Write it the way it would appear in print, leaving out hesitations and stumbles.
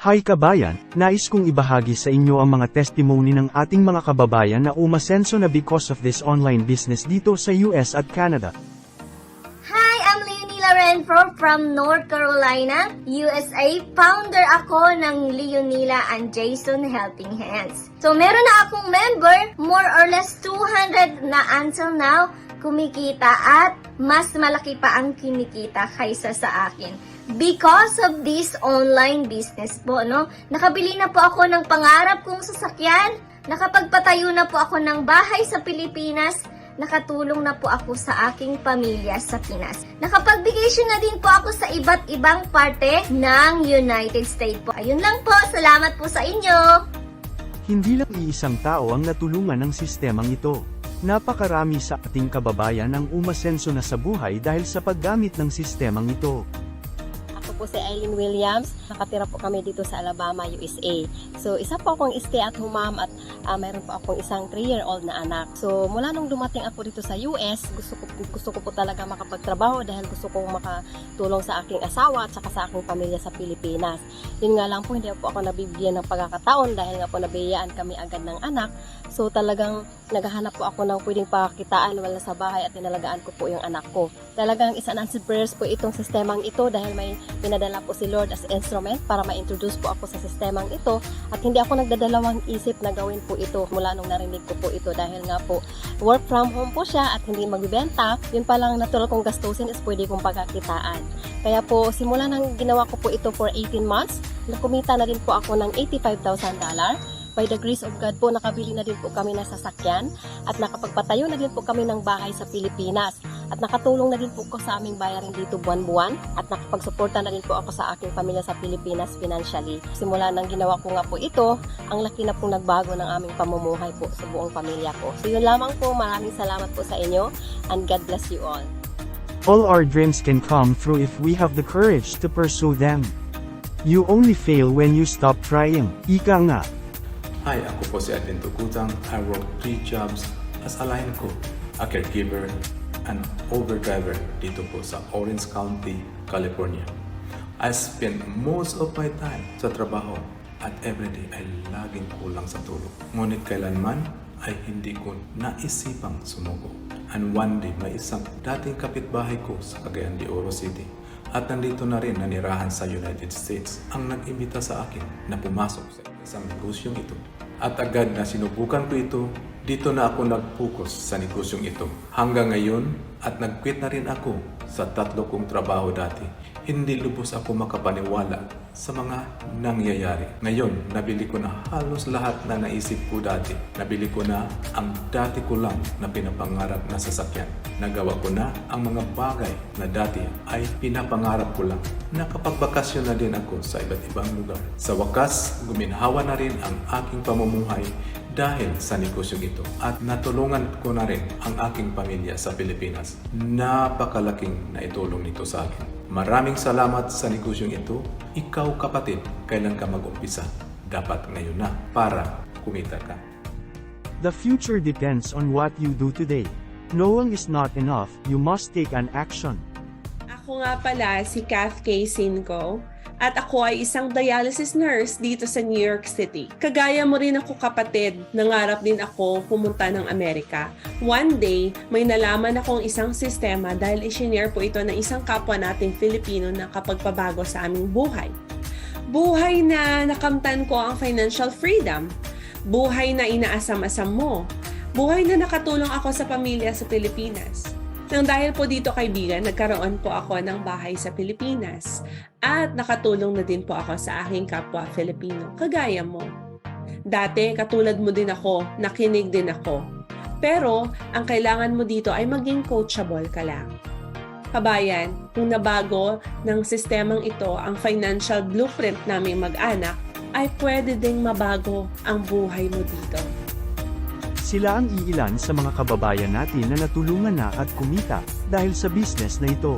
Hi kabayan, nais kong ibahagi sa inyo ang mga testimony ng ating mga kababayan na umasenso na because of this online business dito sa US at Canada. Hi, I'm Leonila Renfro from North Carolina, USA. Founder ako ng Leonila and Jason Helping Hands. So meron na akong member, more or less 200 na until now, kumikita at mas malaki pa ang kinikita kaysa sa akin. Because of this online business po, no? Nakabili na po ako ng pangarap kong sasakyan, nakapagpatayo na po ako ng bahay sa Pilipinas, nakatulong na po ako sa aking pamilya sa Pinas. Nakapag-vacation na din po ako sa iba't ibang parte ng United States po. Ayun lang po, salamat po sa inyo! Hindi lang iisang tao ang natulungan ng sistemang ito. Napakarami sa ating kababayan ang umasenso na sa buhay dahil sa paggamit ng sistemang ito. Ako po si Eileen Williams. Nakatira po kami dito sa Alabama, USA. So, isa po akong stay-at-home mom at mayroon po akong isang 3-year-old na anak. So, mula nung dumating ako dito sa US, gusto ko po talaga makapagtrabaho dahil gusto kong makatulong sa aking asawa at saka sa aking pamilya sa Pilipinas. Yun nga lang po, hindi po ako nabibigyan ng pagkakataon dahil nga po nabiyayaan kami agad ng anak. So, talagang naghahanap po ako ng pwedeng pakakitaan wala sa bahay at tinalagaan ko po yung anak ko. Talagang isa ng prayers po itong sistemang ito dahil may pinadala po si Lord as instrument para ma-introduce po ako sa sistemang ito at hindi ako nagdadalawang isip na gawin po ito mula nung narinig ko po ito dahil nga po work from home po siya at hindi magbibenta. Yun pa lang natural kong gastusin is pwede kong pagkakitaan. Kaya po simula nang ginawa ko po ito for 18 months, nakumita na din po ako ng $85,000. By the grace of God po, nakabili na din po kami ng sasakyan at nakapagpatayo na din po kami ng bahay sa Pilipinas at nakatulong na din po ko sa aming bayarin dito buwan-buwan at nakapagsuporta na din po ako sa aking pamilya sa Pilipinas financially. Simula nang ginawa ko nga po ito, ang laki na pong nagbago ng aming pamumuhay po sa buong pamilya ko. So yun lamang po, maraming salamat po sa inyo and God bless you all. All our dreams can come true if we have the courage to pursue them. You only fail when you stop trying. Ika nga. Hi, ako po si Edwin Tugutang. I work 3 jobs as a line cook, a caregiver, and Uber driver dito po sa Orange County, California. I spend most of my time sa trabaho at everyday ay laging kulang sa tulog. Ngunit kailanman ay hindi ko naisipang sumuko. And one day, may isang dating kapitbahay ko sa Cagayan de Oro City at nandito na rin nanirahan sa United States ang nag-imbita sa akin na pumasok sa isang negosyong ito. At agad na sinubukan ko ito, dito na ako nag-focus sa negosyong ito. Hanggang ngayon, at nag-quit na rin ako sa 3 kong trabaho dati. Hindi lubos ako makapaniwala sa mga nangyayari. Ngayon, nabili ko na halos lahat na naisip ko dati. Nabili ko na ang dati ko lang na pinapangarap na sasakyan. Nagawa ko na ang mga bagay na dati ay pinapangarap ko lang. Nakapagbakasyon na din ako sa iba't ibang lugar. Sa wakas, guminhawa na rin ang aking pamumuhay dahil sa negosyong ito at natulungan ko na rin ang aking pamilya sa Pilipinas. Napakalaking naitulong nito sa akin. Maraming salamat sa negosyong ito. Ikaw kapatid, kailan ka mag-umpisa? Dapat ngayon na para kumita ka. The future depends on what you do today. Knowing is not enough, you must take an action. Ako nga pala si Kath K. Sinco at ako ay isang dialysis nurse dito sa New York City. Kagaya mo rin ako kapatid, nangarap din ako pumunta ng Amerika. One day, may nalaman akong isang sistema dahil isinare po ito ng isang kapwa nating Filipino na kapagpabago sa aming buhay. Buhay na nakamtan ko ang financial freedom. Buhay na inaasam-asam mo. Buhay na nakatulong ako sa pamilya sa Pilipinas. Nang dahil po dito kaibigan, nagkaroon po ako ng bahay sa Pilipinas at nakatulong na din po ako sa aking kapwa Filipino, kagaya mo. Dati, katulad mo din ako, nakinig din ako. Pero, ang kailangan mo dito ay maging coachable ka lang. Kabayan, kung nabago ng sistemang ito ang financial blueprint naming mag-anak, ay pwede ding mabago ang buhay mo dito. Sila ang iilan sa mga kababayan natin na natulungan na at kumita dahil sa business na ito.